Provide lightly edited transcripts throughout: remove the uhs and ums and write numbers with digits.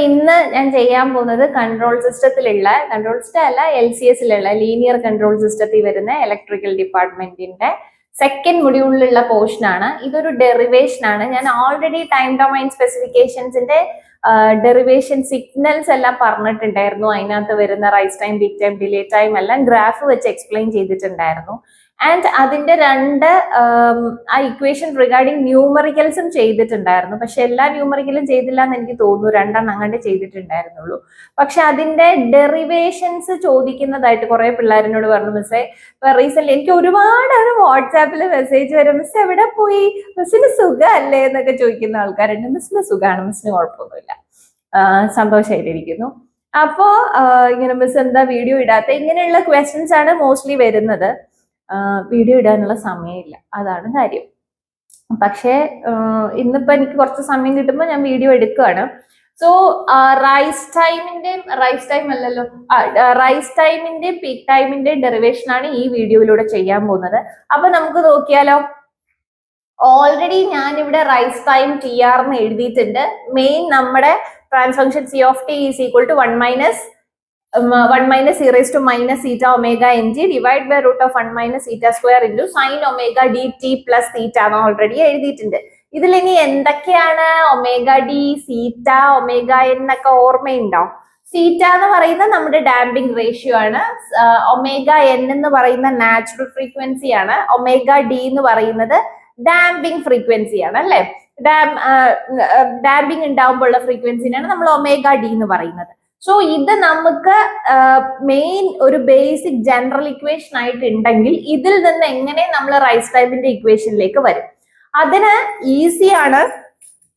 ഇന്ന് ഞാൻ ചെയ്യാൻ പോകുന്നത് കൺട്രോൾ സിസ്റ്റം അല്ല LCSലുള്ള ലീനിയർ കൺട്രോൾ സിസ്റ്റത്തിൽ വരുന്ന ഇലക്ട്രിക്കൽ ഡിപ്പാർട്ട്മെന്റിന്റെ സെക്കൻഡ് മൊഡ്യൂളിലുള്ള പോർഷൻ ആണ്. ഇതൊരു ഡെറിവേഷൻ ആണ്. ഞാൻ ഓൾറെഡി ടൈം ഡൊമൈൻ സ്പെസിഫിക്കേഷൻസിന്റെ ഡെറിവേഷൻ സിഗ്നൽസ് എല്ലാം പറഞ്ഞിട്ടുണ്ടായിരുന്നു. അതിനകത്ത് വരുന്ന rise time, beat time, delay time എല്ലാം ഗ്രാഫ് വെച്ച് എക്സ്പ്ലെയിൻ ചെയ്തിട്ടുണ്ടായിരുന്നു. ആൻഡ് അതിന്റെ രണ്ട് ആ ഇക്വേഷൻ റിഗാർഡിങ് ന്യൂമറിക്കൽസും ചെയ്തിട്ടുണ്ടായിരുന്നു. പക്ഷെ എല്ലാ ന്യൂമറിക്കലും ചെയ്തില്ല എന്ന് എനിക്ക് തോന്നുന്നു, രണ്ടെണ്ണം അങ്ങോട്ട് ചെയ്തിട്ടുണ്ടായിരുന്നുള്ളൂ. പക്ഷെ അതിന്റെ ഡെറിവേഷൻസ് ചോദിക്കുന്നതായിട്ട് കുറെ പിള്ളേരിനോട് പറഞ്ഞു. മിസ്സേ റീസെന്റ് എനിക്ക് ഒരുപാട് വാട്സാപ്പിൽ മെസ്സേജ് വരും, മിസ് എവിടെ പോയി, മിസ്സിന് സുഖമല്ലേ എന്നൊക്കെ ചോദിക്കുന്ന ആൾക്കാരുണ്ട്. മിസ്സിന് സുഖമാണ്, മിസ്സിന് കുഴപ്പമൊന്നുമില്ല, സന്തോഷമായിട്ടിരിക്കുന്നു. അപ്പോ ഇങ്ങനെ മിസ് എന്താ വീഡിയോ ഇടാത്ത, ഇങ്ങനെയുള്ള ക്വസ്റ്റ്യൻസ് ആണ് മോസ്റ്റ്ലി വരുന്നത്. വീഡിയോ ഇടാനുള്ള സമയമില്ല, അതാണ് കാര്യം. പക്ഷേ ഇന്നിപ്പോ എനിക്ക് കുറച്ച് സമയം കിട്ടുമ്പോൾ ഞാൻ വീഡിയോ എടുക്കുകയാണ്. സോ റൈസ് ടൈമിന്റെയും പീക്ക് ടൈമിന്റെയും ഡെറിവേഷൻ ആണ് ഈ വീഡിയോയിലൂടെ ചെയ്യാൻ പോകുന്നത്. അപ്പൊ നമുക്ക് നോക്കിയാലോ. ഓൾറെഡി ഞാൻ ഇവിടെ റൈസ് ടൈം TR എന്ന് എഴുതിയിട്ടുണ്ട്. മെയിൻ നമ്മുടെ transfer function C of t is equal to 1 minus e raised to minus theta omega nt divided by root of 1 minus theta square into sin omega dt plus theta എന്ന് already എഴുതിയിട്ടുണ്ട്. ഇതിൽ ഇനി എന്തൊക്കെയാണ് omega D, സീറ്റ, omega N എന്നൊക്കെ ഓർമ്മയുണ്ടോ? സീറ്റ എന്ന് പറയുന്നത് നമ്മുടെ ഡാമ്പിംഗ് റേഷ്യോ ആണ്. ഒമേഗ എൻ എന്ന് പറയുന്ന നാച്ചുറൽ ഫ്രീക്വൻസി ആണ്. ഒമേഗ ഡി എന്ന് പറയുന്നത് ഡാമ്പിംഗ് ഫ്രീക്വൻസി ആണ്, അല്ലെ? ഡാമ്പിംഗ് ഉണ്ടാവുമ്പോഴുള്ള ഫ്രീക്വൻസിനാണ് നമ്മൾ ഒമേഗ ഡി എന്ന് പറയുന്നത്. സോ ഇത് നമുക്ക് മെയിൻ ഒരു ബേസിക് ജനറൽ ഇക്വേഷൻ ആയിട്ട് ഉണ്ടെങ്കിൽ ഇതിൽ നിന്ന് എങ്ങനെ നമ്മൾ റൈസ് ടൈമിന്റെ ഇക്വേഷനിലേക്ക് വരും? അതിന് ഈസിയാണ്.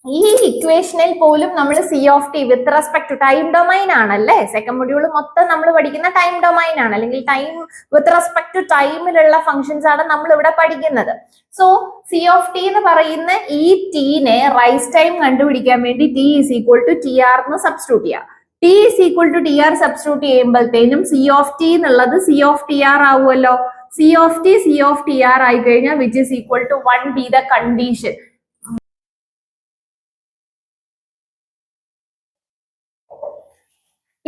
ഈ ഇക്വേഷനിൽ പോലും നമ്മൾ C of t with respect to time domain ആണല്ലേ. സെക്കൻഡ് മൊഡ്യൂൾ മൊത്തം നമ്മൾ പഠിക്കുന്ന ടൈം ഡൊമൈൻ ആണ്, അല്ലെങ്കിൽ ടൈം വിത്ത് റെസ്പെക്ട് ടു ടൈമിലുള്ള ഫംഗ്ഷൻസ് ആണ് നമ്മൾ ഇവിടെ പഠിക്കുന്നത്. സോ C of t എന്ന് പറയുന്ന ഈ ടീനെ റൈസ് ടൈം കണ്ടുപിടിക്കാൻ വേണ്ടി t is equal to TR എന്ന് സബ്സ്റ്റിറ്റ്യൂട്ട് ചെയ്യാം. t is equal to TR substitute ചെയ്യുമ്പോഴത്തേനും C of t എന്നുള്ളത് C of TR ആവുമല്ലോ. C of TR ആയി കഴിഞ്ഞാൽ which is equal to 1 be the condition.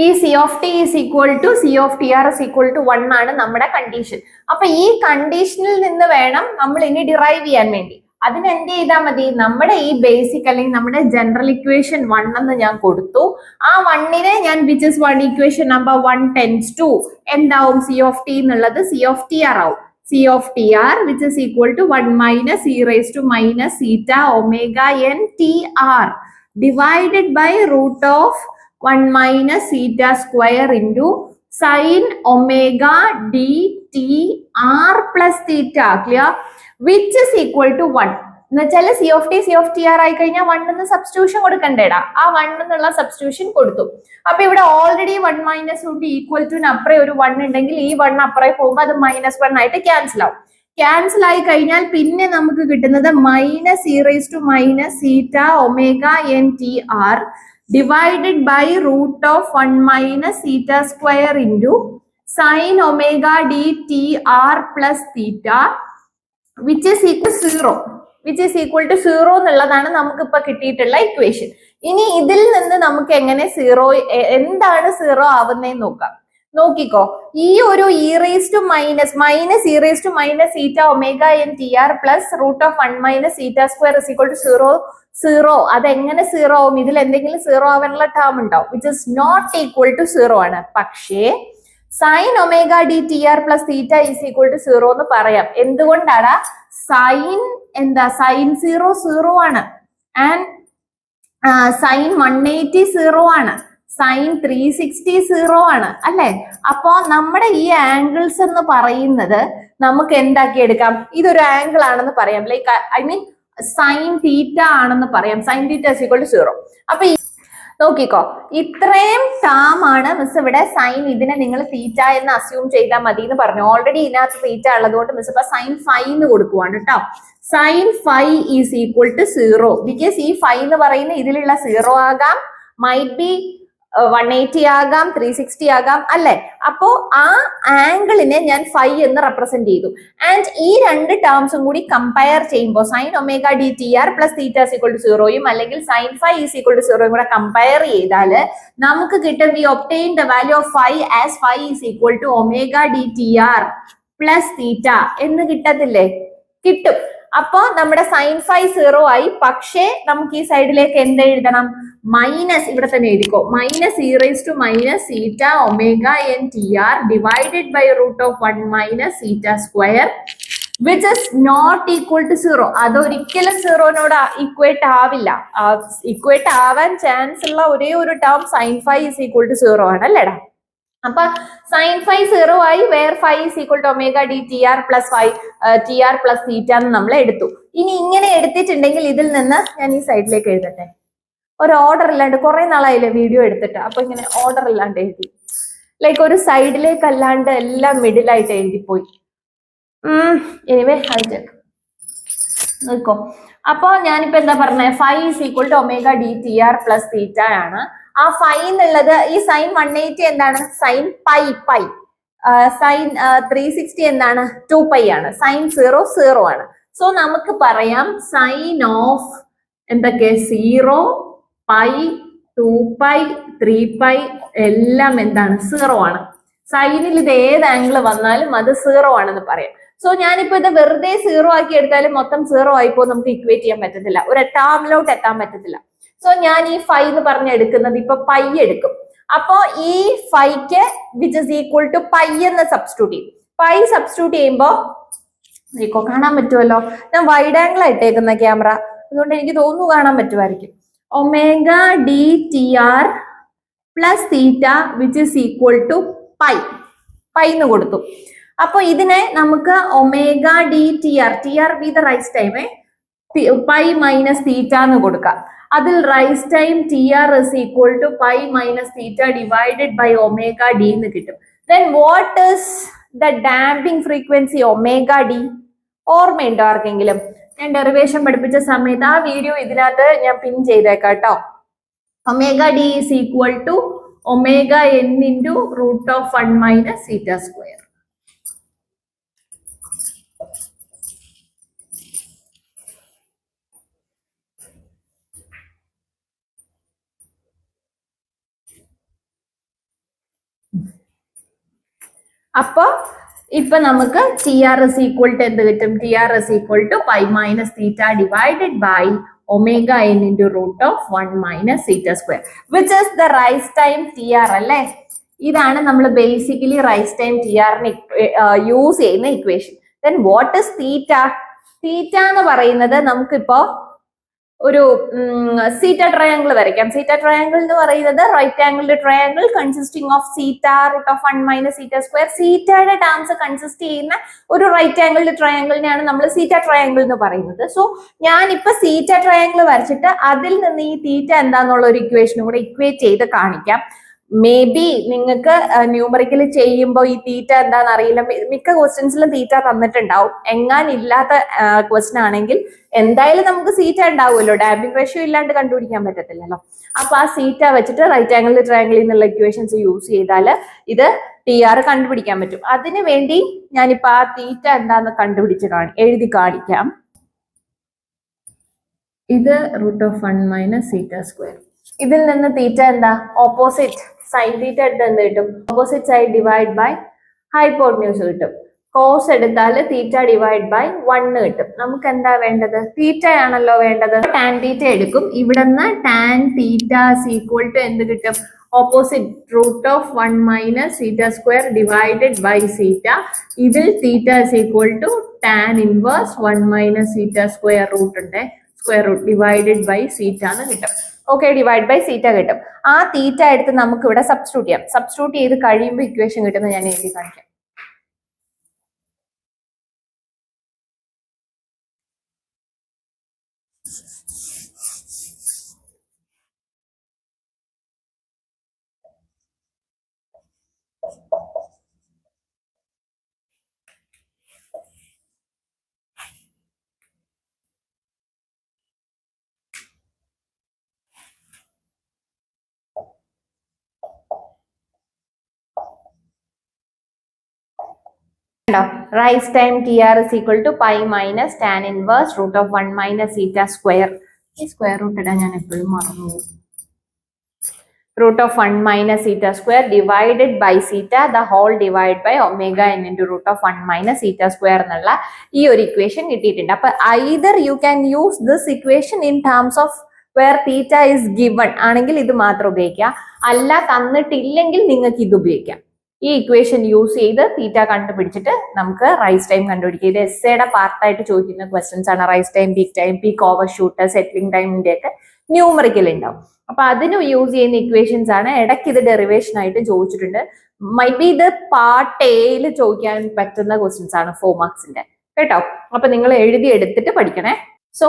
ഈ C of t is equal to C of TR is equal to 1 ആണ് നമ്മുടെ condition. അപ്പൊ ഈ കണ്ടീഷനിൽ നിന്ന് വേണം നമ്മൾ ഇനി ഡിറൈവ് ചെയ്യാൻ വേണ്ടി. അതിന് എന്ത് ചെയ്താൽ മതി? നമ്മുടെ ഈ ബേസിക് അല്ലെങ്കിൽ നമ്മുടെ ജനറൽ ഇക്വേഷൻ 1 എന്ന് ഞാൻ കൊടുത്തു. ആ 1നെ ഞാൻ which is 1 equation number 1 tends to എന്താവും? C of t എന്നുള്ളത് C of TR ആവും. C of TR which is equal to 1 minus e raised to minus theta omega n TR divided by root of 1 minus theta square into sin omega d TR plus theta. Clear? Which is equal to 1. എന്നുവെച്ചാൽ C of TR ആയി കഴിഞ്ഞാൽ 1 എന്ന് substitution കൊടുക്കണ്ടേടാ. ആ 1 എന്നുള്ള substitution കൊടുത്തു. അപ്പൊ ഇവിടെ already 1 minus root equal to അപ്പുറേ ഒരു 1 ഉണ്ടെങ്കിൽ ഈ 1 അപ്പുറേ പോകുമ്പോൾ അത് -1 ആയിട്ട് ക്യാൻസൽ ആവും. ക്യാൻസൽ ആയി കഴിഞ്ഞാൽ പിന്നെ നമുക്ക് കിട്ടുന്നത് minus e raised to minus theta omega n TR divided by root of 1 minus theta square into sin omega d TR plus theta which is equal to 0 എന്നുള്ളതാണ് നമുക്ക് ഇപ്പൊ കിട്ടിയിട്ടുള്ള ഇക്വേഷൻ. ഇനി ഇതിൽ നിന്ന് നമുക്ക് എങ്ങനെ എന്താണ് 0 ആവുന്നതെന്ന് നോക്കാം. നോക്കിക്കോ, ഈ ഒരു e raised to minus theta omega n TR plus root of 1 minus theta square is equal to 0. അതെങ്ങനെ 0 ആവും? ഇതിൽ എന്തെങ്കിലും 0 ആവാനുള്ള ടേം ഉണ്ടാവും which is not equal to 0 ആണ്. പക്ഷേ sin omega d TR plus theta is equal to 0 എന്ന് പറയാം. എന്തുകൊണ്ടാണ്? sin 0 ആണ്, ആൻഡ് sin 180 0 ആണ്, sin 360 0 ആണ്, അല്ലെ? അപ്പോ നമ്മുടെ ഈ ആംഗിൾസ് എന്ന് പറയുന്നത് നമുക്ക് എന്താക്കി എടുക്കാം? ഇതൊരു ആംഗിൾ ആണെന്ന് പറയാം, like I mean sine theta ആണെന്ന് പറയാം. Sine theta is equal to 0. അപ്പൊ നോക്കിക്കോ, ഇത്രയും ടേം ആണ് മിസ് ഇവിടെ സൈൻ, ഇതിനെ നിങ്ങൾ തീറ്റ എന്ന് അസ്യൂം ചെയ്താൽ മതി എന്ന് പറഞ്ഞു. ഓൾറെഡി ഇതിനകത്ത് തീറ്റ ഉള്ളതുകൊണ്ട് മിസ് ഇപ്പൊ sin 5 എന്ന് കൊടുക്കുവാണ് കേട്ടോ. sin 5 is equal to 0 because ഈ 5 എന്ന് പറയുന്ന ഇതിലുള്ള 0 ആകാം, മൈറ്റ് ബി 180 ആകാം, 360 ആകാം അല്ലെ. അപ്പോ ആ ആംഗിളിനെ ഞാൻ ഫൈ എന്ന് റെപ്രസെന്റ് ചെയ്തു. ആൻഡ് ഈ രണ്ട് ടേംസും കൂടി കമ്പയർ ചെയ്യുമ്പോൾ sine omega D T R plus theta equal to 0യും അല്ലെങ്കിൽ sine phi is equal to 0യും കൂടെ കമ്പയർ ചെയ്താൽ നമുക്ക് കിട്ടും we obtain the value of phi as phi is equal to omega D T R plus theta എന്ന് കിട്ടത്തില്ലേ? കിട്ടും. അപ്പോ നമ്മുടെ സൈൻ ഫൈ 0 ആയി. പക്ഷേ നമുക്ക് ഈ സൈഡിലേക്ക് എന്ത് എഴുതണം? മൈനസ്, ഇവിടെ തന്നെ എഴുതിക്കോ, minus E raise to minus zeta omega N T R divided by root of 1 minus zeta square which is not equal to 0. അതൊരിക്കലും 0നോട് ഈക്വേറ്റ് ആവില്ല. ഈക്വേറ്റ് ആവാൻ ചാൻസ് ഉള്ള ഒരേ ഒരു term sine phi is equal to 0 ആണ് അല്ലേടാ. അപ്പൊ സൈൻ ഫൈ 0 ആയി, where phi is equal to omega D T R plus phi T R plus theta എന്ന് നമ്മൾ എടുത്തു. ഇനി ഇങ്ങനെ എടുത്തിട്ടുണ്ടെങ്കിൽ ഇതിൽ നിന്ന് ഞാൻ ഈ സൈഡിലേക്ക് എഴുതട്ടെ. ഒരു ഓർഡർ ഇല്ലാണ്ട്, കുറെ നാളായില്ലേ വീഡിയോ എടുത്തിട്ട്, അപ്പൊ ഇങ്ങനെ ഓർഡർ ഇല്ലാണ്ട് എഴുതി, ലൈക്ക് ഒരു സൈഡിലേക്ക് അല്ലാണ്ട് എല്ലാം മിഡിലായിട്ട് എഴുതിപ്പോയി. എനിവേ അത് നോക്കോ. അപ്പൊ ഞാനിപ്പോ എന്താ പറഞ്ഞത്? Phi is equal to omega D T R plus theta ആണ്. ആ ഫൈ എന്നുള്ളത് ഈ സൈൻ 180 എന്താണ്? Sine pi pi. സൈൻ 360 എന്താണ്? 2 പൈ ആണ്. സൈൻ 0 0 ആണ്. സോ നമുക്ക് പറയാം സൈൻ ഓഫ് എന്തൊക്കെ? 0, പൈ, 2 പൈ, 3 പൈ എല്ലാം എന്താണ്? 0 ആണ്. സൈനിൽ ഇത് ഏത് ആംഗിൾ വന്നാലും അത് 0 ആണെന്ന് പറയാം. സോ ഞാനിപ്പോ ഇത് വെറുതെ 0 ആക്കി എടുത്താലും മൊത്തം 0 ആയിപ്പോ നമുക്ക് ഇക്വേറ്റ് ചെയ്യാൻ പറ്റത്തില്ല. ഒരു ടേമിലോട്ട് എത്താൻ പറ്റത്തില്ല. സോ ഞാൻ ഈ ഫൈ എന്ന് പറഞ്ഞെടുക്കുന്നത് ഇപ്പൊ പൈ എടുക്കും. അപ്പോ ഈ ഫൈക്ക് which is equal to pi എന്ന് സബ്സ്റ്റിറ്റ്യൂട്ട് ചെയ്യും. പൈ സബ്സ്റ്റിറ്റ്യൂട്ട് ചെയ്യുമ്പോ കാണാൻ പറ്റുമല്ലോ. ഞാൻ വൈഡ് ആംഗിൾ ആയിട്ടേക്കുന്ന ക്യാമറ, അതുകൊണ്ട് എനിക്ക് തോന്നുന്നു കാണാൻ പറ്റുമായിരിക്കും. Omega D T R plus theta which is equal to pi. Pi എന്ന് കൊടുത്തു. അപ്പൊ ഇതിനെ നമുക്ക് omega D T r, t r be the rise time, pi minus theta എന്ന് കൊടുക്കാം. അതിൽ rise time T R is equal to pi minus theta divided by omega D എന്ന് കിട്ടും. Then what is the damping frequency? Omega d. ഓർമ്മയുണ്ടോ ആർക്കെങ്കിലും? ഞാൻ derivation പഠിപ്പിച്ച സമയത്ത് ആ വീഡിയോ ഇതിനകത്ത് ഞാൻ പിൻ ചെയ്തേക്കാം കേട്ടോ. Omega D is equal to omega N into root of 1 minus zeta square. അപ്പൊ ഇപ്പൊ നമുക്ക് T R is equal to എന്ത് കിട്ടും? T R is equal to pi minus theta divided by omega N into root of 1 minus zeta square which is the rise time T R അല്ലേ. ഇതാണ് നമ്മൾ basically rise time T ആറിന് use ചെയ്യുന്ന equation. Then what is theta? തീറ്റ എന്ന് പറയുന്നത് നമുക്കിപ്പോ ഒരു സീറ്റ triangle വരയ്ക്കാം. സീറ്റ ട്രയാങ്കിൾ എന്ന് പറയുന്നത് right angled triangle consisting of zeta root of 1 minus zeta square. സീറ്റയുടെ ടേംസ് കൺസിസ്റ്റ് ചെയ്യുന്ന ഒരു റൈറ്റ് ആംഗിൾഡ് ട്രയാങ്കിളിനെയാണ് നമ്മൾ സീറ്റ ട്രയാങ്കിൾ എന്ന് പറയുന്നത്. സോ ഞാനിപ്പോ സീറ്റ ട്രയാങ്കിൾ വരച്ചിട്ട് അതിൽ നിന്ന് ഈ തീറ്റ എന്താന്നുള്ള ഒരു ഇക്വേഷനും കൂടെ ഇക്വേറ്റ് ചെയ്ത് കാണിക്കാം. മേ ബി നിങ്ങൾക്ക് ന്യൂമറിക്കൽ ചെയ്യുമ്പോൾ ഈ തീറ്റ എന്താണെന്ന് അറിയില്ല. മിക്ക ക്വസ്റ്റ്യൻസിലും തീറ്റ തന്നിട്ടുണ്ടാവും. എങ്ങാനില്ലാത്ത ക്വസ്റ്റ്യൻ ആണെങ്കിൽ എന്തായാലും നമുക്ക് സീറ്റ ഉണ്ടാവുമല്ലോ. ഡാമ്പിംഗ് റേഷ്യോ ഇല്ലാണ്ട് കണ്ടുപിടിക്കാൻ പറ്റത്തില്ലല്ലോ. അപ്പൊ ആ സീറ്റ വെച്ചിട്ട് റൈറ്റ് ആംഗിൾ ട്രയാംഗിളിൽ നിന്നുള്ള ഇക്വേഷൻസ് യൂസ് ചെയ്താൽ ഇത് ടി ആർ കണ്ടുപിടിക്കാൻ പറ്റും. അതിനു വേണ്ടി ഞാനിപ്പോ ആ തീറ്റ എന്താന്ന് കണ്ടുപിടിച്ച് എഴുതി കാണിക്കാം. ഇത് root of 1 minus zeta square. ഇതിൽ നിന്ന് തീറ്റ എന്താ? ഓപ്പോസിറ്റ് സൈൻ തീറ്റ എടുത്ത് എന്ത് കിട്ടും? Opposite side divide by hypotenuse കിട്ടും. കോസ് എടുത്താൽ തീറ്റ ഡിവൈഡ് ബൈ 1 കിട്ടും. നമുക്ക് എന്താ വേണ്ടത്? തീറ്റ ആണല്ലോ വേണ്ടത്. ടാൻ തീറ്റ എടുക്കും. ഇവിടെ നിന്ന് ടാൻ തീറ്റ ഈക്വൽ ടു എന്ത് കിട്ടും? Opposite root of 1 minus zeta square divided by zeta. ഇതിൽ theta equal to tan inverse 1 minus zeta square root ഉണ്ട്, square root divided by zeta എന്ന് കിട്ടും. ഓക്കെ, ഡിവൈഡ് ബൈ സീറ്റ കിട്ടും. ആ തീറ്റ എടുത്ത് നമുക്ക് ഇവിടെ സബ്സ്റ്റിറ്റ്യൂട്ട് ചെയ്യാം. സബ്സ്റ്റിറ്റ്യൂട്ട് ചെയ്ത് കഴിയുമ്പോൾ ഇക്വേഷൻ കിട്ടുന്നത് ഞാൻ എഴുതി കാണിക്കാം. Rise time TR is equal to pi minus tan inverse root of 1 minus theta square. ഈ സ്ക്വയർ റൂട്ട് ഇടാൻ ഞാൻ എപ്പോഴും മറന്നു. Root of 1 minus theta square divided by theta the whole divided by omega n into root of 1 minus theta square എന്നുള്ള ഈ ഒരു equation കിട്ടിയിട്ടുണ്ട്. അപ്പൊ either you can use this equation in terms of where theta is given ആണെങ്കിൽ ഇത് മാത്രം ഉപയോഗിക്കാം, അല്ല തന്നിട്ടില്ലെങ്കിൽ നിങ്ങൾക്ക് ഇത് ഉപയോഗിക്കാം. ഈ ഇക്വേഷൻ യൂസ് ചെയ്ത് തീറ്റ കണ്ടുപിടിച്ചിട്ട് നമുക്ക് റൈസ് ടൈം കണ്ടുപിടിക്കുക. ഇത് എസ്സേയുടെ പാർട്ടായിട്ട് ചോദിക്കുന്ന ക്വസ്റ്റ്യൻസ് ആണ്. Rise time, peak overshoot, settling ടൈമിന്റെ ഒക്കെ ന്യൂമറിക്കൽ ഉണ്ടാവും. അപ്പൊ അതിന് യൂസ് ചെയ്യുന്ന ഇക്വേഷൻസ് ആണ്. ഇടയ്ക്ക് ഇത് ഡെറിവേഷൻ ആയിട്ട് ചോദിച്ചിട്ടുണ്ട്. മൈ ബി ഇത് പാർട്ട് എയിൽ ചോദിക്കാൻ പറ്റുന്ന ക്വസ്റ്റ്യൻസ് ആണ് 4 മാർക്സിന്റെ കേട്ടോ. അപ്പൊ നിങ്ങൾ എഴുതി എടുത്തിട്ട് പഠിക്കണേ. സോ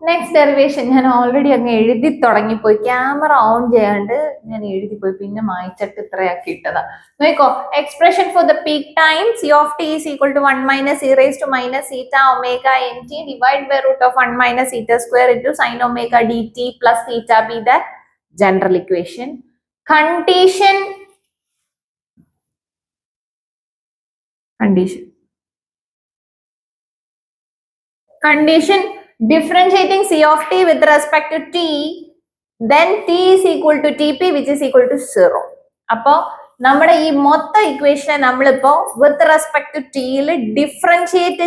നെക്സ്റ്റ് ഡെറിവേഷൻ ഞാൻ ഓൾറെഡി അങ്ങ് എഴുതി തുടങ്ങിപ്പോയി, ക്യാമറ ഓൺ ചെയ്യാണ്ട് ഞാൻ എഴുതിപ്പോയി, പിന്നെ മായ്ച്ചിട്ട് ഇത്രയാക്കി ഇട്ടതാ. നോക്കോ, expression for the peak time c of t is equal to 1 minus E raise to minus theta omega N T divide by root of 1 minus theta square into sine omega D T plus theta be the general equation. Condition differentiating C of t with respect to t, then t is equal to Tp which is equal to 0. അപ്പോ നമ്മുടെ ഈ മൊത്തം ഇക്വേഷനെ നമ്മളിപ്പോ വിത്ത് respect to ടിയിൽ differentiate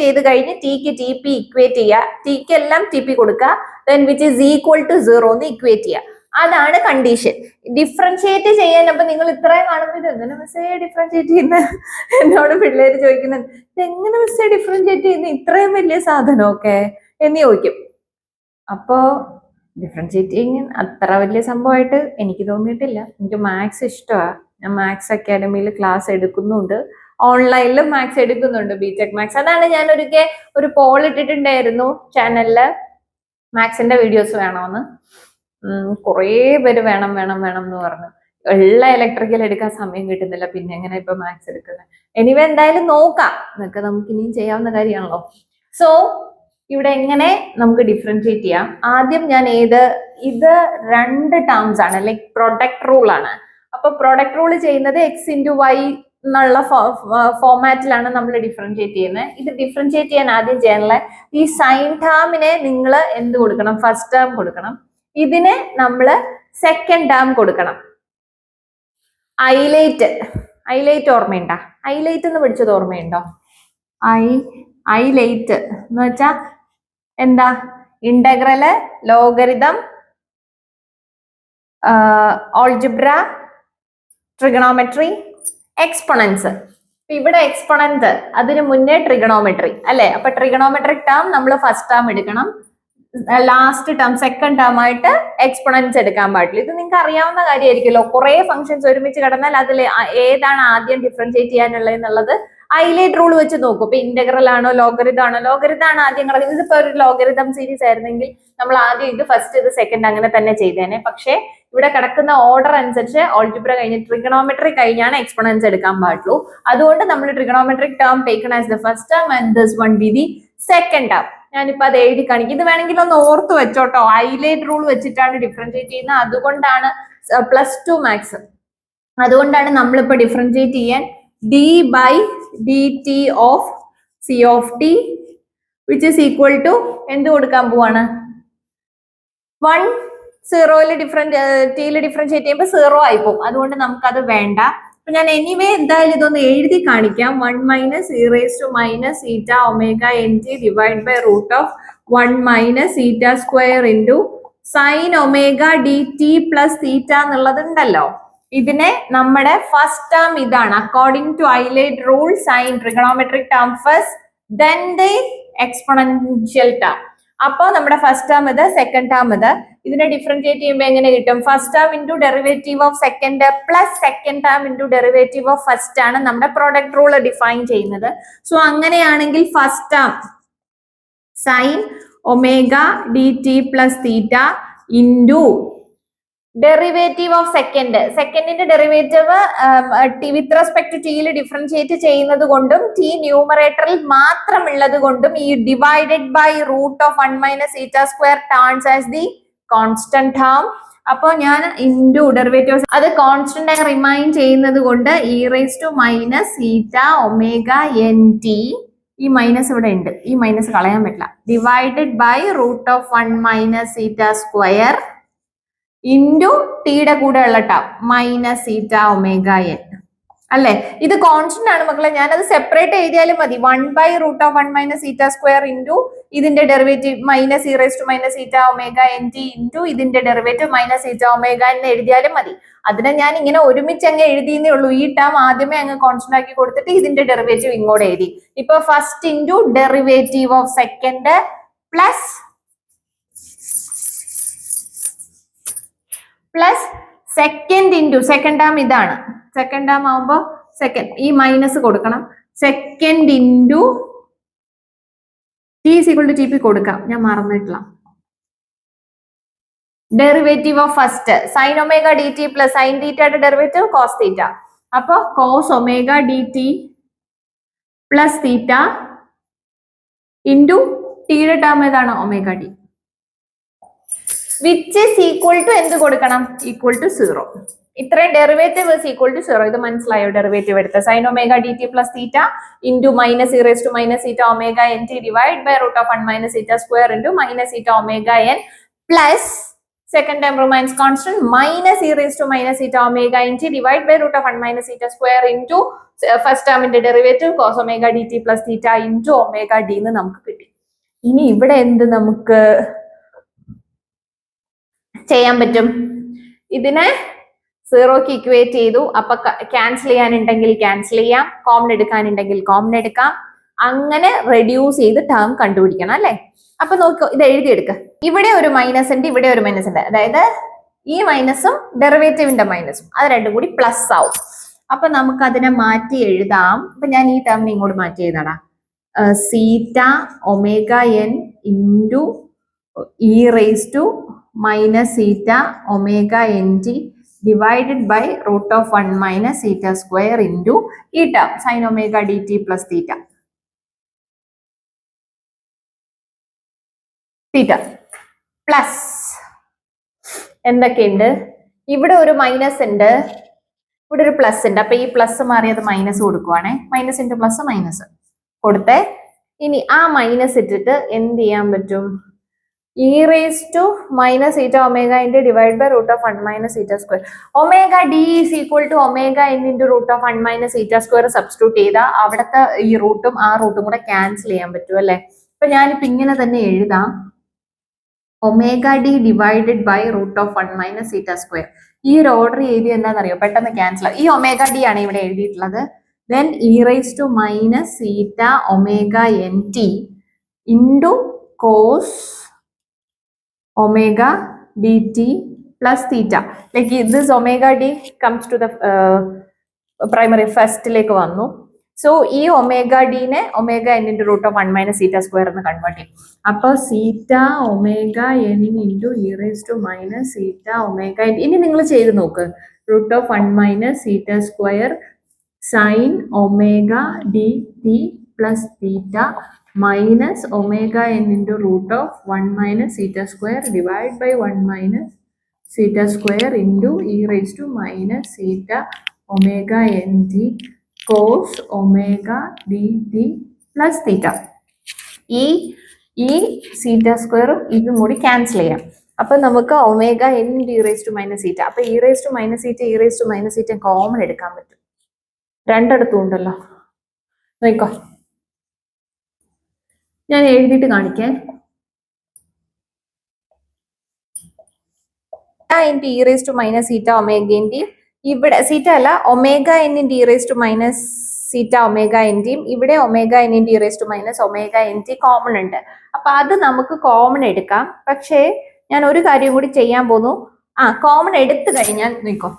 ചെയ്ത് കഴിഞ്ഞ് tick T P equate ചെയ്യുക, tick എല്ലാം ടി പി കൊടുക്കുക, then which is equal to 0 എന്ന് ഇക്വേറ്റ് ചെയ്യുക. അതാണ് കണ്ടീഷൻ. ഡിഫറൻഷിയേറ്റ് ചെയ്യാൻ അപ്പൊ നിങ്ങൾ ഇത്രയും കാണുമ്പോൾ ഇത് എങ്ങനെ മിസ്സേ ഡിഫറൻഷിയേറ്റ് ചെയ്യുന്ന എന്നോട് പിള്ളേര് ചോദിക്കുന്നത്, ഇതെങ്ങനെ മിസ്സേ ഡിഫറൻഷിയേറ്റ് ചെയ്യുന്ന ഇത്രയും വലിയ സാധനമൊക്കെ എന്ന് ചോദിക്കും. അപ്പോ ഡിഫറൻഷിയേറ്റിങ് അത്ര വലിയ സംഭവമായിട്ട് എനിക്ക് തോന്നിയിട്ടില്ല. എനിക്ക് മാത്സ് ഇഷ്ടമാണ്. ഞാൻ മാത്സ് അക്കാഡമിയിൽ ക്ലാസ് എടുക്കുന്നുണ്ട്, ഓൺലൈനിലും മാത്സ് എടുക്കുന്നുണ്ട്, ബിടെക് മാത്സ്. അതാണ് ഞാൻ ഒരു പോൾ ഇട്ടിട്ടുണ്ടായിരുന്നു ചാനലില്, മാത്സിന്റെ വീഡിയോസ് വേണമെന്ന്. കുറേ പേര് വേണം എന്ന് പറഞ്ഞു. ഉള്ള ഇലക്ട്രിക്കൽ എടുക്കാൻ സമയം കിട്ടുന്നില്ല, പിന്നെ എങ്ങനെ ഇപ്പൊ മാത്സ് എടുക്കുന്നത്. എനിവേ എന്തായാലും നോക്കാം, എന്നൊക്കെ നമുക്ക് ഇനിയും ചെയ്യാവുന്ന കാര്യമാണല്ലോ. സോ ഇവിടെ എങ്ങനെ നമുക്ക് ഡിഫറൻഷിയേറ്റ് ചെയ്യാം? ആദ്യം ഞാൻ ഇത് 2 ടേംസ് ആണ്, ലൈക് പ്രൊഡക്റ്റ് റൂൾ ആണ്. അപ്പൊ പ്രൊഡക്റ്റ് റൂൾ ചെയ്യുന്നത് എക്സ് ഇൻറ്റു വൈ എന്നുള്ള ഫോമാറ്റിലാണ് നമ്മൾ ഡിഫറൻഷിയേറ്റ് ചെയ്യുന്നത്. ഇത് ഡിഫറൻഷിയേറ്റ് ചെയ്യാൻ ആദ്യം ചെയ്യാനുള്ള ഈ സൈൻ ടേമിനെ നിങ്ങൾ എന്ത് കൊടുക്കണം? ഫസ്റ്റ് ടേം കൊടുക്കണം. ഇതിന് നമ്മള് സെക്കൻഡ് ടേം കൊടുക്കണം. ഐലൈറ്റ് ഓർമ്മയുണ്ടോ? ഐലൈറ്റ് എന്ന് പഠിച്ചത് ഓർമ്മയുണ്ടോ? ഐലൈറ്റ് എന്ന് വെച്ചാ എന്താ? Integral, logarithm, algebra, trigonometry, എക്സ്പൊണൻസ്. ഇവിടെ എക്സ്പൊണൻസ്, അതിന് മുന്നേ ട്രിഗണോമെട്രി അല്ലെ? അപ്പൊ ട്രിഗണോമെട്രിക് ടേം നമ്മൾ ഫസ്റ്റ് ടേം എടുക്കണം, ലാസ്റ്റ് ടേം സെക്കൻഡ് ടേം ആയിട്ട് എക്സ്പൊണൻസ് എടുക്കാൻ പാടില്ല. ഇത് നിങ്ങൾക്ക് അറിയാവുന്ന കാര്യമായിരിക്കുമല്ലോ. കുറെ ഫംഗ്ഷൻസ് ഒരുമിച്ച് കിടന്നാൽ അതിൽ ഏതാണ് ആദ്യം ഡിഫറൻഷിയേറ്റ് ചെയ്യാനുള്ളത് എന്നുള്ളത് ഐലൈറ്റ് റൂൾ വെച്ച് നോക്കും. ഇപ്പൊ ഇന്റഗ്രൽ ആണോ ലോഗരിതം ആണോ? ലോഗരിതം ആദ്യം കിടക്കുന്നത്. ഇതിപ്പോ ഒരു ലോഗരിതം സീരീസ് ആയിരുന്നെങ്കിൽ നമ്മൾ ആദ്യം ഇത് ഫസ്റ്റ്, ഇത് സെക്കൻഡ് അങ്ങനെ തന്നെ ചെയ്തേനെ. പക്ഷേ ഇവിടെ കിടക്കുന്ന ഓർഡർ അനുസരിച്ച് ഓൾജിബ്ര കഴിഞ്ഞ് ട്രിഗണോമെട്രി കഴിഞ്ഞാണ് എക്സ്പൊണൻസ് എടുക്കാൻ പാടുള്ളൂ. അതുകൊണ്ട് നമ്മൾ trigonometric term taken as the first term and this one be the second term. ഞാനിപ്പോ അത് എഴുതി കാണിക്കും. ഇത് വേണമെങ്കിൽ ഒന്ന് ഓർത്ത് വെച്ചോട്ടോ, ഐലൈറ്റ് റൂൾ വെച്ചിട്ടാണ് ഡിഫറൻഷിയേറ്റ് ചെയ്യുന്നത്. അതുകൊണ്ടാണ് +2 മാത്സ്. അതുകൊണ്ടാണ് നമ്മളിപ്പോ ഡിഫറൻഷിയേറ്റ് ചെയ്യാൻ d by d t of c of t which is equal to എന്ത് കൊടുക്കാൻ പോവാണ്? 1 ടിയിൽ ഡിഫറൻഷിയേറ്റ് ചെയ്യുമ്പോൾ 0 ആയി പോകും. അതുകൊണ്ട് നമുക്കത് വേണ്ട. അപ്പൊ ഞാൻ എനിവേ എന്തായാലും ഇതൊന്ന് എഴുതി കാണിക്കാം. 1 minus E raise to minus theta omega N T divide by root of 1 minus theta square into sine omega D T plus theta എന്നുള്ളത് ഉണ്ടല്ലോ. ഇതിനെ നമ്മുടെ ഫസ്റ്റ് ടേം ഇതാണ്. According to ILATE rule, sine trigonometric term first, then the exponential term. അപ്പൊ നമ്മുടെ first term ഇത്, second term ഇത്. ഇതിനെ ഡിഫറൻഷിയേറ്റ് ചെയ്യുമ്പോൾ എങ്ങനെ കിട്ടും? First term into derivative of second plus second term into derivative of first ആണ് നമ്മുടെ പ്രൊഡക്റ്റ് റൂൾ ഡിഫൈൻ ചെയ്യുന്നത്. സോ അങ്ങനെയാണെങ്കിൽ first term sine omega D T plus theta into derivative of സെക്കൻഡിന്റെ ഡെറിവേറ്റീവ് വിത്ത് റെസ്പെക്ട് ടു ടിയിൽ differentiate ചെയ്യുന്നത് കൊണ്ടും T ന്യൂമറേറ്ററിൽ മാത്രം ഉള്ളത് കൊണ്ടും ഈ divided by root of 1 minus theta square turns as the constant term. അപ്പൊ ഞാൻ ഇൻറ്റു ഡെറിവേറ്റീവ്സ് അത് കോൺസ്റ്റന്റ് ആയി റിമൈൻ ചെയ്യുന്നത് കൊണ്ട് E raise to minus zeta omega N T, ഈ മൈനസ് ഇവിടെ ഉണ്ട്, ഈ മൈനസ് കളയാൻ പറ്റില്ല, divided by root of 1 minus zeta square into ടിയുടെ കൂടെ ഉള്ള term minus zeta omega N അല്ലെ. ഇത് കോൺസ്റ്റന്റ് ആണ് മക്കളെ, ഞാനത് സെപ്പറേറ്റ് എഴുതിയാലും മതി. 1 by root of 1 minus zeta square into ഇതിന്റെ derivative minus E raise to minus zeta omega N T into ഇതിന്റെ ഡെറിവേറ്റീവ് മൈനസ് സീറ്റ ഒമേഗ എന്ന് എഴുതിയാലും മതി. അതിനെ ഞാൻ ഇങ്ങനെ ഒരുമിച്ച് അങ്ങ് എഴുതിയെന്നേ ഉള്ളൂ. ഈ ടേം ആദ്യമേ അങ്ങ് കോൺസ്റ്റന്റ് ആക്കി കൊടുത്തിട്ട് ഇതിന്റെ ഡെറിവേറ്റീവ് ഇങ്ങോട്ട് എഴുതി. ഇപ്പൊ first into derivative of second plus second into second term ഇതാണ്, സെക്കൻഡ് ടേം ആവുമ്പോ സെക്കൻഡ് ഈ മൈനസ് കൊടുക്കണം, second into t is equal to t p കൊടുക്കാം, ഞാൻ മറന്നിട്ടില്ല. Derivative of first sine omega D T plus sine തീറ്റയുടെ derivative cos theta. അപ്പൊ cos omega D T plus theta into ടിയുടെ term ഏതാണ് omega d, which is equal to എന്ത് കൊടുക്കണം, equal to 0. ഇത്രയും ഡെറിവേറ്റീവ് ഇസ് ഈക്വൽ ടു 0. ഇത് മനസ്സിലായോ? Derivative എടുത്ത് sine omega D T plus theta into minus E raise to minus zeta omega N T divide by root of 1 minus zeta square into minus zeta omega N plus second time remains constant minus E raise to minus zeta omega N T divide by root of 1 minus zeta square into first ടേമിന്റെ derivative cos omega D T plus theta into omega D എന്ന് നമുക്ക് കിട്ടി. ഇനി ഇവിടെ എന്ത് നമുക്ക് ചെയ്യാൻ പറ്റും? ഇതിനെ 0ക്ക് ഇക്വേറ്റ് ചെയ്തു. അപ്പൊ ക്യാൻസൽ ചെയ്യാനുണ്ടെങ്കിൽ ക്യാൻസൽ ചെയ്യാം, കോമൺ എടുക്കാനുണ്ടെങ്കിൽ കോമൺ എടുക്കാം. അങ്ങനെ റെഡ്യൂസ് ചെയ്ത് ടേം കണ്ടുപിടിക്കണം അല്ലെ. അപ്പൊ നോക്കൂ, ഇത് എഴുതിയെടുക്ക. ഇവിടെ ഒരു മൈനസ് ഉണ്ട്, ഇവിടെ ഒരു മൈനസ് ഉണ്ട്. അതായത് ഈ മൈനസും ഡെറിവേറ്റീവിന്റെ മൈനസും അത് രണ്ടും കൂടി പ്ലസ് ആവും. അപ്പൊ നമുക്ക് അതിനെ മാറ്റി എഴുതാം. അപ്പൊ ഞാൻ ഈ ടേമിനെ ഇങ്ങോട്ട് മാറ്റി എഴുതാടാ. Zeta omega N into E raise to minus zeta omega N T divided by root of 1 minus zeta square into ഈ term sine omega D T plus theta plus എന്തൊക്കെയുണ്ട്? ഇവിടെ ഒരു മൈനസ് ഉണ്ട്, ഇവിടെ ഒരു പ്ലസ് ഉണ്ട്. അപ്പൊ ഈ പ്ലസ് മാറി അത് മൈനസ് കൊടുക്കുവാണേ. മൈനസ് ഇൻറ്റു പ്ലസ് മൈനസ് കൊടുത്തേ. ഇനി ആ മൈനസ് ഇട്ടിട്ട് എന്ത് ചെയ്യാൻ പറ്റും? E raise to minus zeta omega into divide by root of 1 minus zeta square omega D is equal to omega N into root of 1 minus zeta square substitute ചെയ്താൽ അവിടുത്തെ ഈ റൂട്ടും ആ റൂട്ടും കൂടെ ക്യാൻസൽ ചെയ്യാൻ പറ്റും അല്ലെ. അപ്പൊ ഞാനിപ്പോ ഇങ്ങനെ തന്നെ എഴുതാം, omega D divided by root of 1 minus zeta square. ഈ ഒരു ഓർഡർ എഴുതി എന്താണെന്നറിയോ? പെട്ടെന്ന് ക്യാൻസൽ ആവും. ഈ ഒമേഗ ഡി ആണ് ഇവിടെ എഴുതിയിട്ടുള്ളത്. Then E raise to minus zeta omega N T into cos omega dt plus theta. Like this omega d comes to the primary first ലേക്ക് വന്നു. സോ ഈ ഒമേഗ ഡിനെ omega N into root of 1 minus zeta square എന്ന് convert ചെയ്യും. അപ്പൊ zeta omega N into E raise to minus zeta omega N. ഇനി നിങ്ങൾ ചെയ്ത് നോക്ക്. Root of 1 minus zeta square sine omega D T plus theta minus omega n into root of 1 minus theta square divided by 1 minus theta square into e raised to minus theta omega n t cos omega dt plus theta. ഈ theta square ഇതും കൂടി cancel ചെയ്യാം. അപ്പൊ നമുക്ക് omega n into e raised to minus theta. അപ്പൊ e raised to minus theta e raised to minus theta common എടുക്കാൻ പറ്റും. രണ്ടിടത്തും ഉണ്ടല്ലോ, നോക്കോ. ഞാൻ എഴുതിയിട്ട് കാണിക്കേ. Into E raise to minus zeta ഒമേഗൻ്റെയും ഇവിടെ സീറ്റ അല്ല omega N into E raise to minus zeta omega എൻ്റെയും ഇവിടെ omega N into E raise to minus omega N T common ഉണ്ട്. അപ്പൊ അത് നമുക്ക് കോമൺ എടുക്കാം. പക്ഷേ ഞാൻ ഒരു കാര്യം കൂടി ചെയ്യാൻ പോന്നു. കോമൺ എടുത്തു കഴിഞ്ഞാൽ നിൽക്കോ,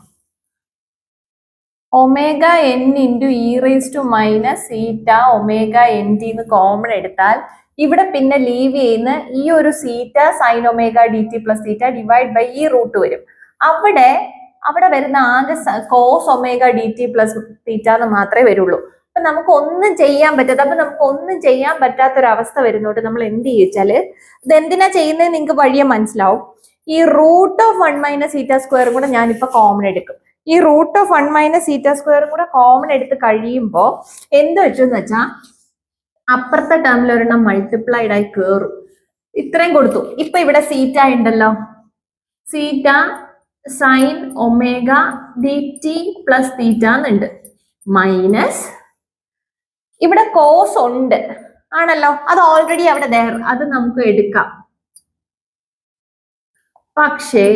omega N into E raise to minus zeta omega N T എന്ന് കോമൺ എടുത്താൽ ഇവിടെ പിന്നെ ലീവ് ചെയ്യുന്ന ഈ ഒരു zeta sine omega D T plus zeta divide by ഈ റൂട്ട് വരും. അവിടെ വരുന്ന ആകെ cos omega D T plus theta എന്ന് മാത്രമേ വരുള്ളൂ. അപ്പൊ നമുക്ക് ഒന്നും ചെയ്യാൻ പറ്റാത്തൊരവസ്ഥ വരുന്നോട്ട് നമ്മൾ എന്ത് ചോദിച്ചാല് ഇത് എന്തിനാ ചെയ്യുന്നത് നിങ്ങൾക്ക് വഴിയെ മനസ്സിലാവും. ഈ റൂട്ട് ഓഫ് 1 മൈനസ് തീറ്റ സ്ക്വയറും കൂടെ ഞാനിപ്പോ കോമൺ എടുക്കും. ഈ റൂട്ട് ഓഫ് 1 മൈനസ് തീറ്റ സ്ക്വയറും കൂടെ കോമൺ എടുത്ത് കഴിയുമ്പോൾ എന്ത് വെച്ചെന്ന് വെച്ചാൽ അപ്പുറത്തെ ടേമിൽ ഒരെണ്ണം മൾട്ടിപ്ലൈഡ് ആയി കയറും. ഇത്രയും കൊടുത്തു. ഇപ്പൊ ഇവിടെ സീറ്റ ഉണ്ടല്ലോ, zeta sine omega D T plus theta എന്നുണ്ട്, മൈനസ് ഇവിടെ കോസ് ഉണ്ട് ആണല്ലോ, അത് ഓൾറെഡി അവിടെ അത് നമുക്ക് എടുക്കാം. പക്ഷേ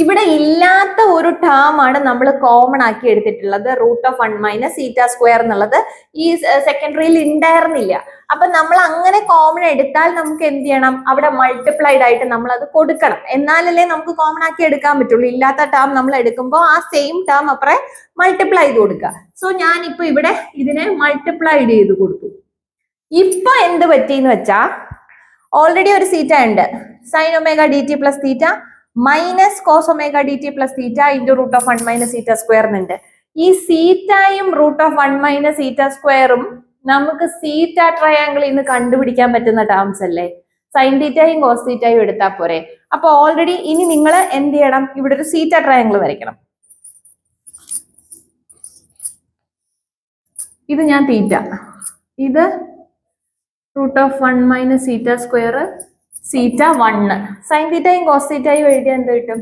ഇവിടെ ഇല്ലാത്ത ഒരു ടേം ആണ് നമ്മൾ കോമൺ ആക്കി എടുത്തിട്ടുള്ളത്, root of 1 minus theta square എന്നുള്ളത് ഈ സെക്കൻഡറിയിൽ ഉണ്ടായിരുന്നില്ല. അപ്പൊ നമ്മൾ അങ്ങനെ കോമൺ എടുത്താൽ നമുക്ക് എന്ത് ചെയ്യണം, അവിടെ മൾട്ടിപ്ലൈഡ് ആയിട്ട് നമ്മൾ അത് കൊടുക്കണം, എന്നാലല്ലേ നമുക്ക് കോമൺ ആക്കി എടുക്കാൻ പറ്റുള്ളൂ. ഇല്ലാത്ത ടേം നമ്മൾ എടുക്കുമ്പോൾ ആ സെയിം ടേം അപ്പുറം മൾട്ടിപ്ലൈ ചെയ്ത് കൊടുക്കുക. സോ ഞാനിപ്പോ ഇവിടെ ഇതിനെ മൾട്ടിപ്ലൈഡ് ചെയ്ത് കൊടുത്തു. ഇപ്പൊ എന്ത് പറ്റിയെന്ന് വെച്ചാ ഓൾറെഡി ഒരു സീറ്റ ഉണ്ട്, sine omega D T plus theta minus cos omega D T plus theta into root of 1 minus theta square എന്നുണ്ട്. ഈ സീറ്റയും റൂട്ട് ഓഫ് 1 മൈനസ് തീറ്റ സ്ക്വയറും നമുക്ക് സീറ്റ ട്രയാങ്കിളിൽ നിന്ന് കണ്ടുപിടിക്കാൻ പറ്റുന്ന ടേംസ് അല്ലേ. സൈൻ തീറ്റയും കോസ് തീറ്റയും എടുത്താൽ പോരെ. അപ്പൊ ഓൾറെഡി ഇനി നിങ്ങൾ എന്ത് ചെയ്യണം, ഇവിടെ ഒരു സീറ്റ ട്രയാങ്കിൾ വരയ്ക്കണം. ഇത് ഞാൻ തീറ്റ, ഇത് root of 1 minus theta square zeta 1. Sine തീറ്റയും കോസ് തീറ്റയും എഴുതിയാൽ എന്ത് കിട്ടും,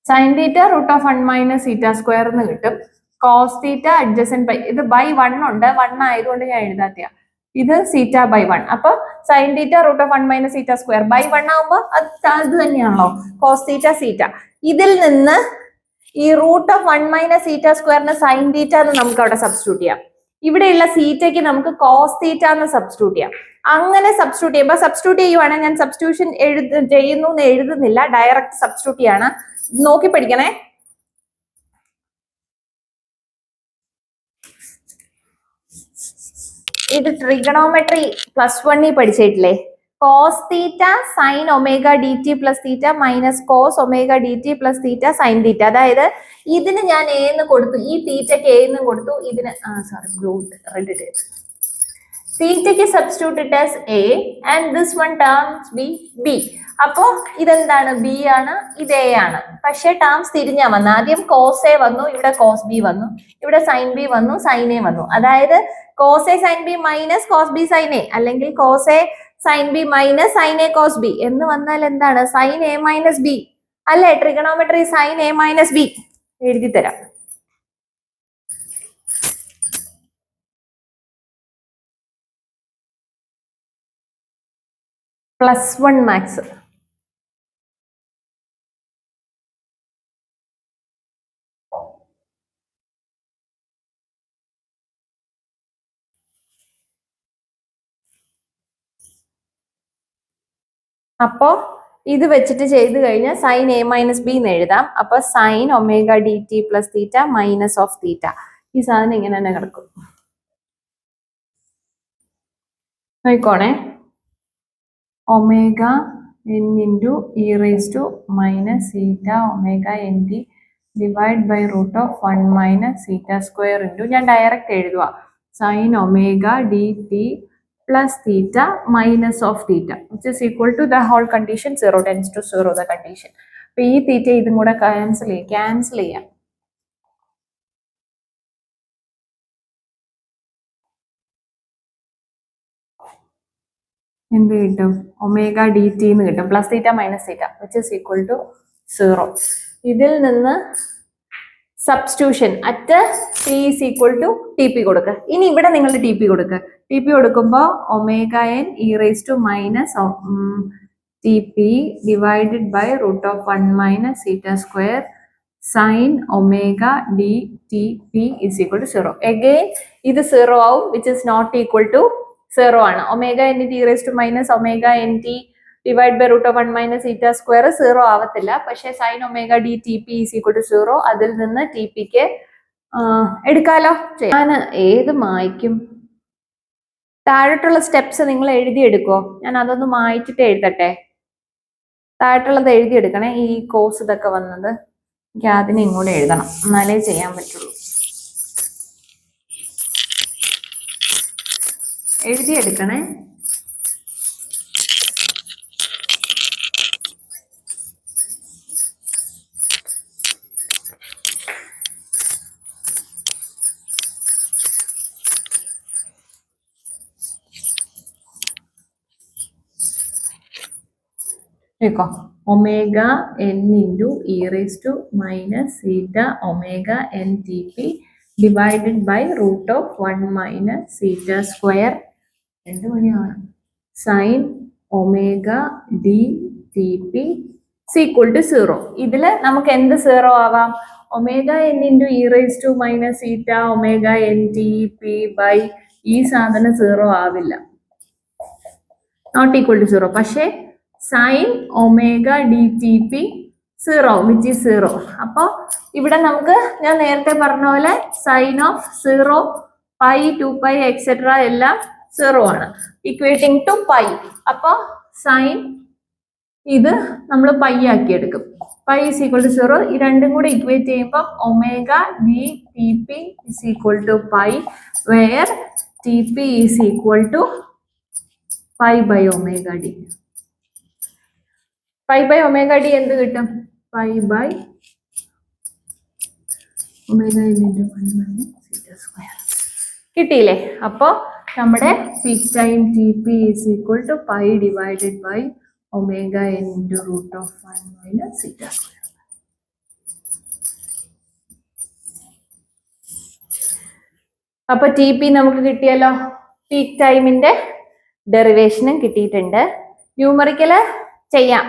sine theta root of 1 minus theta square എന്ന് കിട്ടും. കോസ് തീറ്റ അഡ്ജസന്റ് ബൈ, ഇത് ബൈ 1 ഉണ്ട്, 1 ആയതുകൊണ്ട് ഞാൻ എഴുതാത്തിയ, ഇത് സീറ്റ ബൈ 1. അപ്പൊ sine theta root of 1 minus theta square by 1 ആകുമ്പോൾ അത് തന്നെയാണല്ലോ കോസ് തീറ്റ സീറ്റ. ഇതിൽ നിന്ന് ഈ റൂട്ട് ഓഫ് 1 മൈനസ് തീറ്റ സ്ക്വയറിന് സൈൻ തീറ്റ എന്ന് നമുക്ക് അവിടെ സബ്സ്റ്റിറ്റ്യൂട്ട് ചെയ്യാം. ഇവിടെയുള്ള സീറ്റയ്ക്ക് നമുക്ക് കോസ് തീറ്റ എന്ന് സബ്സ്റ്റിറ്റ്യൂട്ട് ചെയ്യാം. അങ്ങനെ സബ്സ്റ്റിറ്റ്യൂട്ട് ചെയ്യുമ്പോൾ, സബ്സ്റ്റിറ്റ്യൂട്ട് ചെയ്യുവാണെങ്കിൽ ഞാൻ സബ്സ്റ്റിറ്റ്യൂഷൻ ചെയ്യുന്നു എന്ന് എഴുതുന്നില്ല, ഡയറക്റ്റ് സബ്സ്റ്റിറ്റ്യൂട്ട് ചെയ്യാണ്. നോക്കി പഠിക്കണേ. ഇത് ട്രിഗണോമെട്രി +1 പഠിച്ചിട്ടില്ലേ, cos theta sine omega D T plus theta minus cos omega D T plus theta sine theta. അതായത് ഇതിന് ഞാൻ എന്ന് കൊടുത്തു, ഈ തീറ്റയ്ക്ക് എന്ന് കൊടുത്തു, ഇതിന് തീറ്റയ്ക്ക് substitute as A and this one terms B B. അപ്പോ ഇതെന്താണ്, ബി ആണ്, ഇത് എ ആണ്. പക്ഷെ ടേംസ് തിരിഞ്ഞാ വന്നു, ആദ്യം കോസ് എ വന്നു, ഇവിടെ കോസ് ബി വന്നു, ഇവിടെ സൈൻ ബി വന്നു, സൈൻ എ വന്നു. അതായത് cos A sine B minus cos B sine A, അല്ലെങ്കിൽ cos A sine B minus sine A cos B എന്ന് വന്നാൽ എന്താണ്, സൈൻ എ മൈനസ് ബി അല്ലെ. Trigonometry sine A minus B എഴുതി തരാം. +1 മാത്സ്. അപ്പോ ഇത് വെച്ചിട്ട് ചെയ്ത് കഴിഞ്ഞാൽ സൈൻ എ മൈനസ് ബി എന്ന് എഴുതാം. അപ്പൊ sine omega D T plus theta minus of theta, ഈ സാധനം ഇങ്ങനെ തന്നെ കിടക്കും. നോക്കോണേ, omega N into E raise to minus zeta omega N T divide by root of 1 minus zeta square into, ഞാൻ ഡയറക്റ്റ് എഴുതുക, sine omega D T plus theta minus of theta which is equal to the whole condition 0 tends to 0 the condition. അപ്പോൾ ഈ തീറ്റ ഇതും കൂടെ cancel ചെയ്യാം. എന്ത് കിട്ടും, omega D t എന്ന് കിട്ടും, plus theta minus theta which is equal to 0. ഇതിൽ നിന്ന് substitution at t is equal to t p കൊടുക്കുക. ഇനി ഇവിടെ നിങ്ങൾ ടി പി കൊടുക്കുക. ടി പി കൊടുക്കുമ്പോൾ omega n e raise to minus t p divided by root of 1 minus zeta square sine omega D t p is equal to 0. Again ഇത് 0 ആവും, which is not equal to 0 ആണ്. Omega N t raise to minus omega N T divide by root of 1 minus theta square 0 ആവത്തില്ല. പക്ഷെ sine omega D t p is equal to 0. അതിൽ നിന്ന് T പിക്ക് എടുക്കാലോ. ഞാൻ ഏത് മായ്ക്കും, താഴോട്ടുള്ള steps നിങ്ങൾ എഴുതിയെടുക്കോ, ഞാൻ അതൊന്ന് മായ്ച്ചിട്ട് എഴുതട്ടെ. താഴോട്ടുള്ളത് എഴുതിയെടുക്കണേ. ഈ കോഴ്സ് ഇതൊക്കെ വന്നത് എനിക്ക് അതിനെ ഇങ്ങോട്ട് എഴുതണം, എന്നാലേ ചെയ്യാൻ പറ്റുള്ളൂ. എഴുതിയെടുക്കണേ. നോക്കോ omega N into E raise to minus zeta omega N t p divided by root of 1 minus zeta square 2 മണിയാണ് sine omega D t p equal to 0. ഇതിൽ നമുക്ക് എന്ത് 0 ആവാം? Omega N into E raise to minus zeta omega N t p by ഈ സാധനം 0 ആവില്ല, not equal to 0. പക്ഷേ sine omega D t p 0 which is 0. അപ്പോൾ ഇവിടെ നമുക്ക് ഞാൻ നേരത്തെ പറഞ്ഞ പോലെ സൈൻ ഓഫ് 0 പൈ 2π എക്സെട്ര എല്ലാം 0 ആണ്, ഇക്വേറ്റിംഗ് ടു പൈ. അപ്പോൾ സൈൻ ഇത് നമ്മൾ പൈ ആക്കി എടുക്കും. Pi is equal to 0. ഈ രണ്ടും കൂടെ ഇക്വേറ്റ് ചെയ്യുമ്പോൾ omega D t p is equal to pi where t p is equal to pi by omega d. Pi by omega d എന്ത് കിട്ടും? Pi by omega into 1 minus zeta square കിട്ടിയില്ലേ? അപ്പോൾ നമ്മുടെ peak time t p is equal to pi divided by omega N into root of 1 minus zeta square. അപ്പൊ t p നമുക്ക് കിട്ടിയല്ലോ. Peak ടൈമിന്റെ ഡെറിവേഷനും കിട്ടിയിട്ടുണ്ട്. ന്യൂമറിക്കൽ ചെയ്യാം.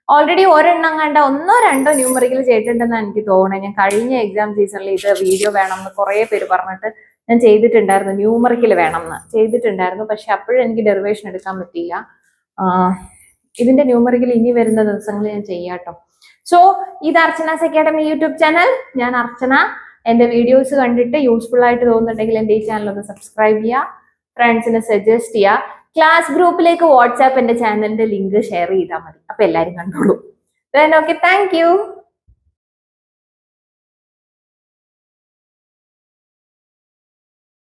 ഓൾറെഡി ഒരെണ്ണം കണ്ട 1 or 2 ന്യൂമറിക്കൽ ചെയ്തിട്ടുണ്ടെന്ന് എനിക്ക് തോന്നുന്നത്. ഞാൻ കഴിഞ്ഞ എക്സാം സീസണിൽ ഇത് വീഡിയോ വേണമെന്ന് കുറേ പേര് പറഞ്ഞിട്ട് ഞാൻ ചെയ്തിട്ടുണ്ടായിരുന്നു, ന്യൂമറിക്കൽ വേണമെന്ന് ചെയ്തിട്ടുണ്ടായിരുന്നു. പക്ഷെ അപ്പോഴും എനിക്ക് ഡെറിവേഷൻ എടുക്കാൻ പറ്റിയില്ല. ഇതിന്റെ ന്യൂമറിക്കൽ ഇനി വരുന്ന ദിവസങ്ങളിൽ ഞാൻ ചെയ്യാട്ടോ. സോ ഇത് അർച്ചനാസ് അക്കാഡമി യൂട്യൂബ് ചാനൽ. ഞാൻ അർച്ചന. എന്റെ വീഡിയോസ് കണ്ടിട്ട് യൂസ്ഫുൾ ആയിട്ട് തോന്നുന്നുണ്ടെങ്കിൽ എന്റെ ഈ ചാനൽ ഒന്ന് സബ്സ്ക്രൈബ് ചെയ്യുക, ഫ്രണ്ട്സിന് സജസ്റ്റ് ചെയ്യുക. ക്ലാസ് ഗ്രൂപ്പിലേക്ക് വാട്സാപ്പ് എന്റെ ചാനലിന്റെ ലിങ്ക് ഷെയർ ചെയ്താൽ മതി, അപ്പൊ എല്ലാവരും കണ്ടോളൂ. Okay, thank you.